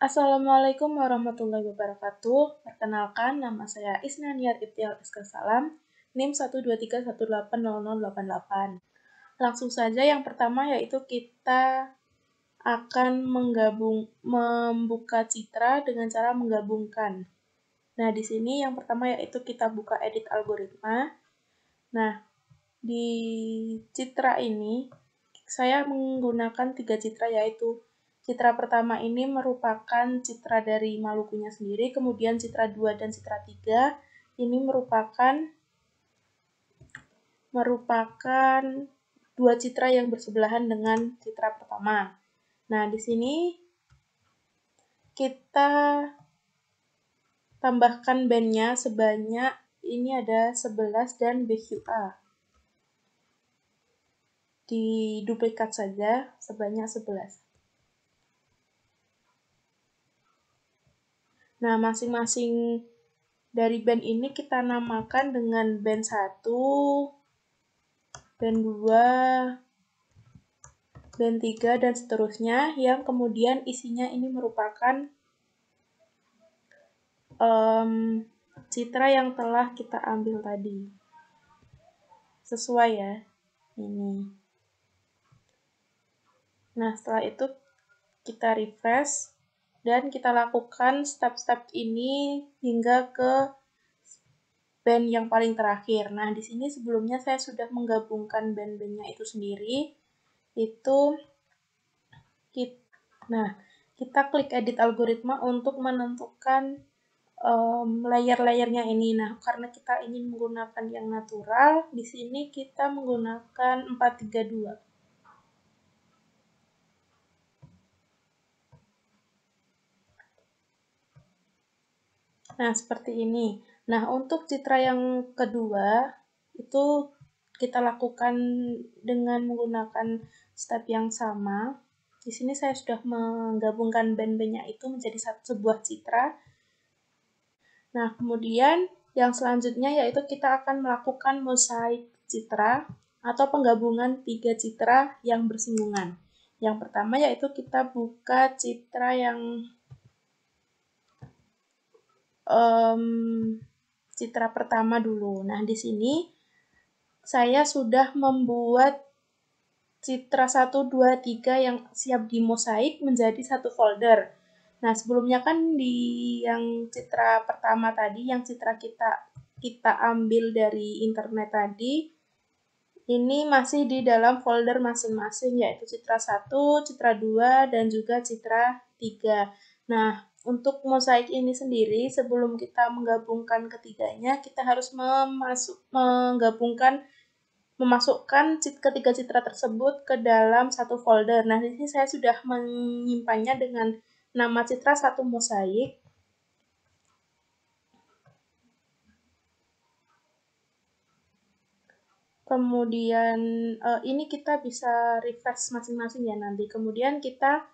Assalamualaikum warahmatullahi wabarakatuh. Perkenalkan, nama saya Isnaniar Ibtial SK Salam, NIM 123180088. Langsung saja yang pertama yaitu kita akan membuka citra dengan cara menggabungkan. Nah, di sini yang pertama yaitu kita buka edit algoritma. Nah, di citra ini saya menggunakan 3 citra, yaitu citra pertama ini merupakan citra dari Malukunya sendiri, kemudian citra 2 dan citra 3 ini merupakan dua citra yang bersebelahan dengan citra pertama. Nah, di sini kita tambahkan bandnya sebanyak, ini ada 11 dan BQA. Diduplikat saja sebanyak 11. Nah, masing-masing dari band ini kita namakan dengan band 1, band 2, band 3, dan seterusnya, yang kemudian isinya ini merupakan citra yang telah kita ambil tadi. Sesuai ya, ini. Nah, setelah itu kita refresh, dan kita lakukan step-step ini hingga ke band yang paling terakhir. Nah, di sini sebelumnya saya sudah menggabungkan band-bandnya itu sendiri. Kita klik edit algoritma untuk menentukan layer-layernya ini. Nah, karena kita ingin menggunakan yang natural, di sini kita menggunakan 432. Nah, seperti ini. Nah, untuk citra yang kedua, itu kita lakukan dengan menggunakan step yang sama. Di sini saya sudah menggabungkan band-bandnya itu menjadi sebuah citra. Nah, kemudian yang selanjutnya yaitu kita akan melakukan mosaik citra atau penggabungan 3 citra yang bersinggungan. Yang pertama yaitu kita buka citra yang citra pertama dulu. Nah, di sini saya sudah membuat citra 1, 2, 3 yang siap dimosaik menjadi satu folder. Nah, sebelumnya kan di yang citra pertama tadi, yang citra kita ambil dari internet tadi, ini masih di dalam folder masing-masing, yaitu citra 1, citra 2, dan juga citra 3. Nah, untuk mosaik ini sendiri, sebelum kita menggabungkan ketiganya, kita harus memasukkan ketiga citra tersebut ke dalam satu folder. Nah, di sini saya sudah menyimpannya dengan nama citra 1 mosaik. Kemudian ini kita bisa refresh masing-masing ya nanti. Kemudian kita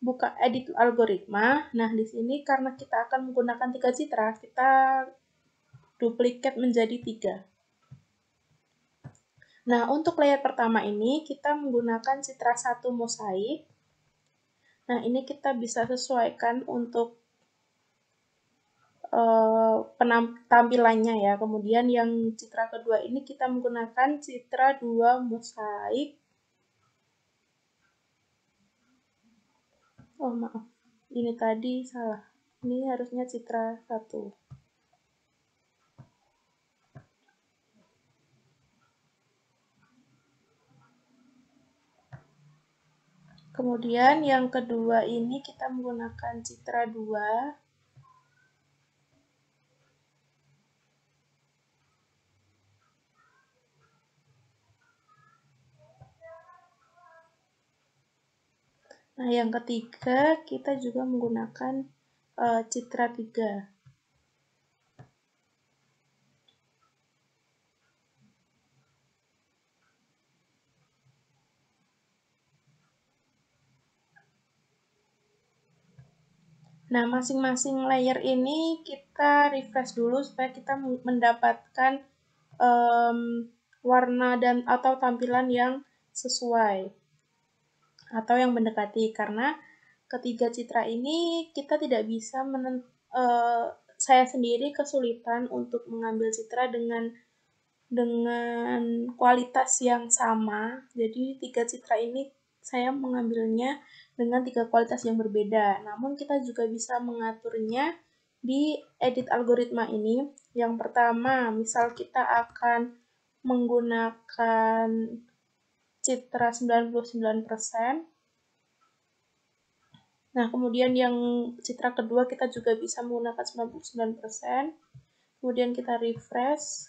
buka edit algoritma. Nah, di sini karena kita akan menggunakan 3 citra, kita duplikat menjadi 3. Nah, untuk layer pertama ini kita menggunakan citra 1 mosaik. Nah, ini kita bisa sesuaikan untuk tampilannya ya. Kemudian yang citra kedua ini kita menggunakan citra 2 mosaik. Oh, maaf. Ini tadi salah. Ini harusnya citra 1. Kemudian yang kedua ini kita menggunakan citra 2. Nah, yang ketiga kita juga menggunakan citra 3. Nah, masing-masing layer ini kita refresh dulu supaya kita mendapatkan warna dan atau tampilan yang sesuai atau yang mendekati, karena ketiga citra ini kita tidak bisa saya sendiri kesulitan untuk mengambil citra dengan kualitas yang sama. Jadi 3 citra ini saya mengambilnya dengan 3 kualitas yang berbeda. Namun kita juga bisa mengaturnya di edit algoritma ini. Yang pertama, misal kita akan menggunakan citra 99%. Nah, kemudian yang citra kedua kita juga bisa menggunakan 99%. Kemudian kita refresh.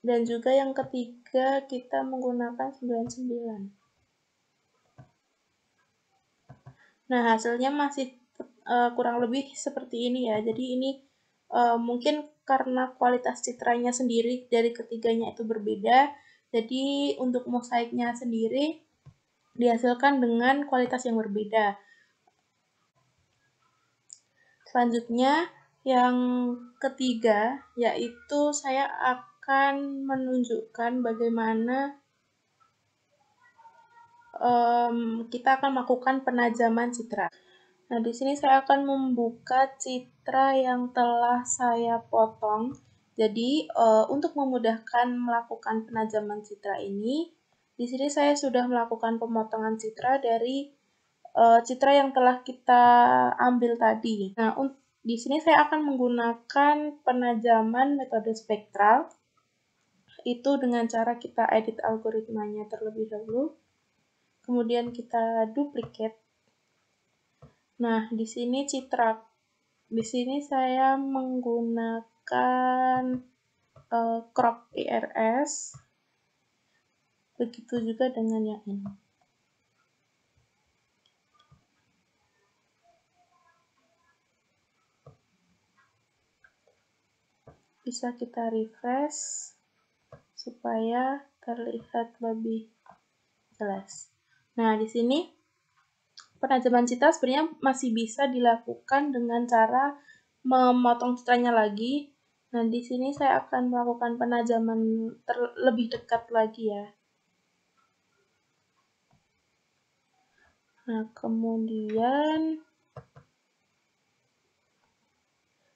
Dan juga yang ketiga kita menggunakan 99. Nah, hasilnya masih kurang lebih seperti ini ya. Jadi ini mungkin karena kualitas citranya sendiri dari ketiganya itu berbeda. Jadi untuk mosaiknya sendiri dihasilkan dengan kualitas yang berbeda. Selanjutnya, yang ketiga, yaitu saya akan menunjukkan bagaimana kita akan melakukan penajaman citra. Nah, di sini saya akan membuka citra yang telah saya potong. Jadi, untuk memudahkan melakukan penajaman citra ini, di sini saya sudah melakukan pemotongan citra dari citra yang telah kita ambil tadi. Nah, di sini saya akan menggunakan penajaman metode spektral, itu dengan cara kita edit algoritmanya terlebih dahulu, kemudian kita duplicate. Nah, di sini di sini saya menggunakan crop ERS, begitu juga dengan yang ini. Bisa kita refresh supaya terlihat lebih jelas. Nah, di sini penajaman citra sebenarnya masih bisa dilakukan dengan cara memotong citranya lagi. Nah, di sini saya akan melakukan penajaman lebih dekat lagi ya. Nah, kemudian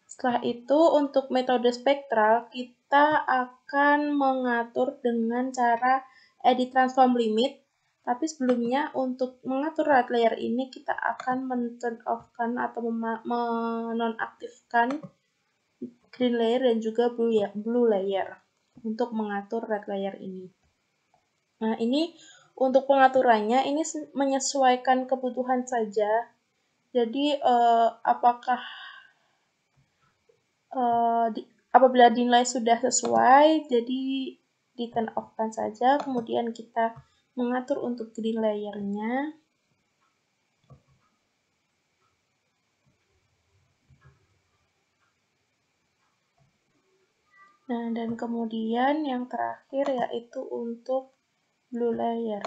setelah itu untuk metode spektral kita akan mengatur dengan cara edit transform limit. Tapi sebelumnya untuk mengatur red layer ini kita akan men-turn off-kan atau menonaktifkan green layer dan juga blue layer untuk mengatur red layer ini. Nah, ini untuk pengaturannya ini menyesuaikan kebutuhan saja. Jadi apakah apabila dinilai sudah sesuai, jadi di turn off-kan saja, kemudian kita mengatur untuk green layer-nya. Nah, dan kemudian yang terakhir yaitu untuk blue layer.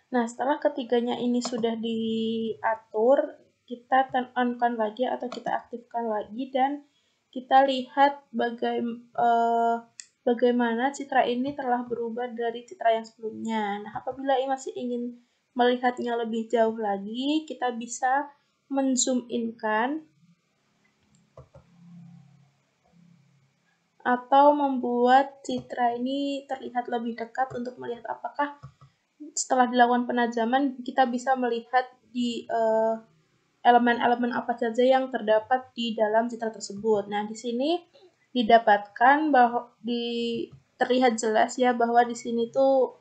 Nah, setelah ketiganya ini sudah diatur, kita turn on-kan lagi atau kita aktifkan lagi dan kita lihat bagaimana citra ini telah berubah dari citra yang sebelumnya. Nah, apabila masih ingin melihatnya lebih jauh lagi, kita bisa men-zoom in-kan atau membuat citra ini terlihat lebih dekat untuk melihat apakah setelah dilakukan penajaman kita bisa melihat di elemen-elemen apa saja yang terdapat di dalam citra tersebut. Nah, di sini didapatkan bahwa terlihat jelas ya bahwa di sini tuh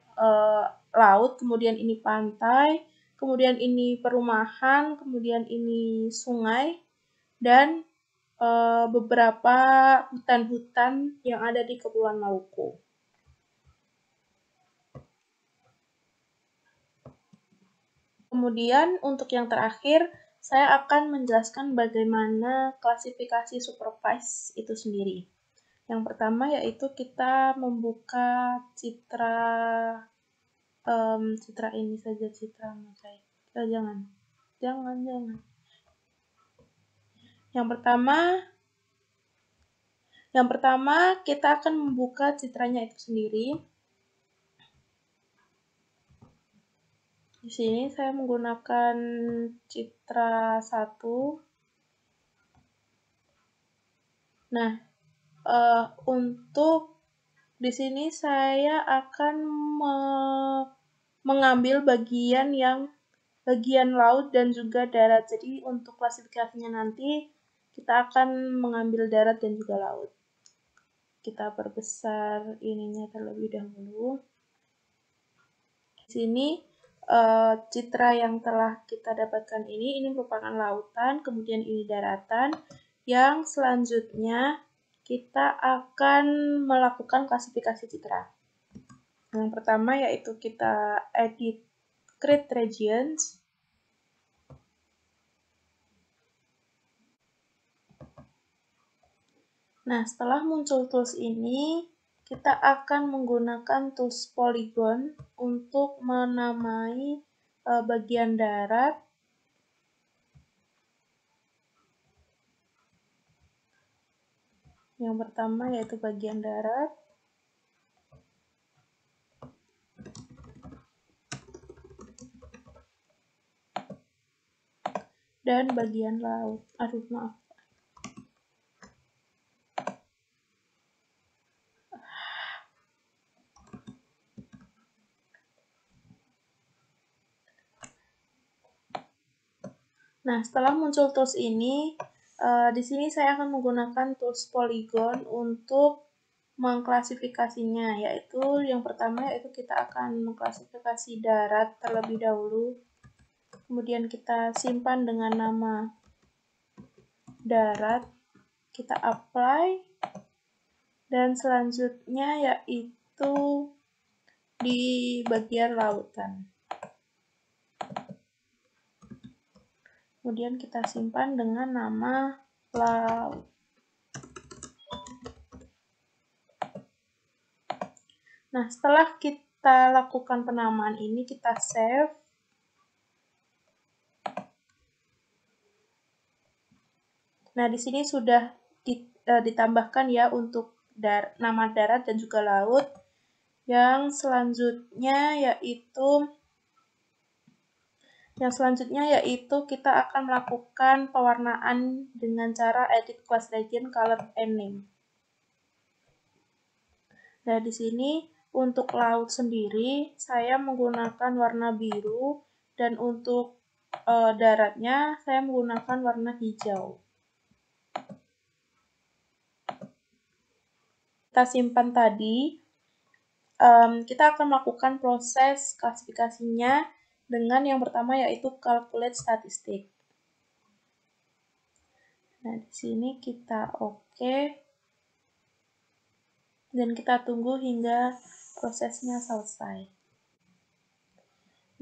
laut, kemudian ini pantai, kemudian ini perumahan, kemudian ini sungai, dan beberapa hutan-hutan yang ada di Kepulauan Maluku. Kemudian untuk yang terakhir, saya akan menjelaskan bagaimana klasifikasi supervise itu sendiri. Yang pertama yaitu kita membuka citra ini saja, citra mosaik. Jangan. Yang pertama kita akan membuka citranya itu sendiri. Di sini saya menggunakan citra 1. Nah, untuk di sini saya akan mengambil bagian laut dan juga darat. Jadi untuk klasifikasinya nanti kita akan mengambil darat dan juga laut. Kita perbesar ininya terlebih dahulu. Di sini citra yang telah kita dapatkan ini merupakan lautan, kemudian ini daratan. Yang selanjutnya kita akan melakukan klasifikasi citra. Yang pertama yaitu kita edit create regions. Nah, setelah muncul tools ini, kita akan menggunakan tools polygon untuk menamai bagian darat. Yang pertama yaitu bagian darat. Dan bagian laut. Aduh, maaf. Nah, setelah muncul tools ini, di sini saya akan menggunakan tools polygon untuk mengklasifikasinya, yaitu yang pertama yaitu kita akan mengklasifikasi darat terlebih dahulu. Kemudian kita simpan dengan nama darat, kita apply, dan selanjutnya yaitu di bagian lautan. Kemudian kita simpan dengan nama laut. Nah, setelah kita lakukan penamaan ini, kita save. Nah, di sini sudah ditambahkan ya untuk nama darat dan juga laut. Yang selanjutnya yaitu kita akan melakukan pewarnaan dengan cara edit class region, color, and name. Nah, di sini untuk laut sendiri saya menggunakan warna biru dan untuk daratnya saya menggunakan warna hijau. Kita simpan tadi. Kita akan melakukan proses klasifikasinya dengan yang pertama yaitu calculate statistik. Nah, di sini kita oke. Dan kita tunggu hingga prosesnya selesai.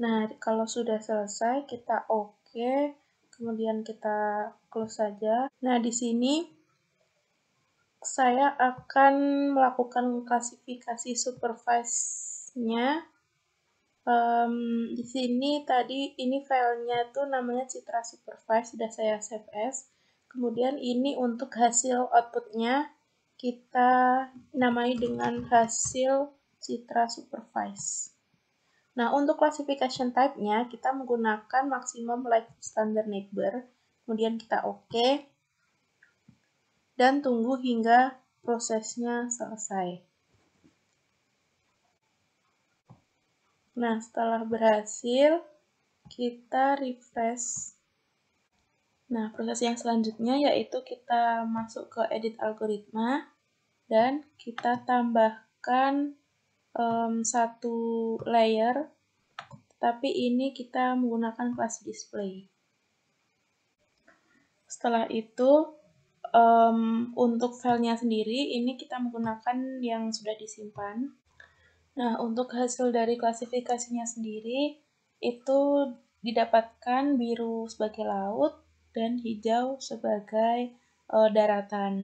Nah, kalau sudah selesai, kita oke. Kemudian kita close saja. Nah, di sini saya akan melakukan klasifikasi supervise-nya. Di sini tadi ini filenya tuh namanya citra supervise, sudah saya save as. Kemudian ini untuk hasil outputnya kita namai dengan hasil citra supervise. Nah, untuk classification type-nya kita menggunakan maximum like standard neighbor. Kemudian kita oke. Dan tunggu hingga prosesnya selesai. Nah, setelah berhasil, kita refresh. Nah, proses yang selanjutnya yaitu kita masuk ke edit algoritma dan kita tambahkan satu layer, tapi ini kita menggunakan class display. Setelah itu, untuk filenya sendiri, ini kita menggunakan yang sudah disimpan. Nah, untuk hasil dari klasifikasinya sendiri, itu didapatkan biru sebagai laut dan hijau sebagai daratan.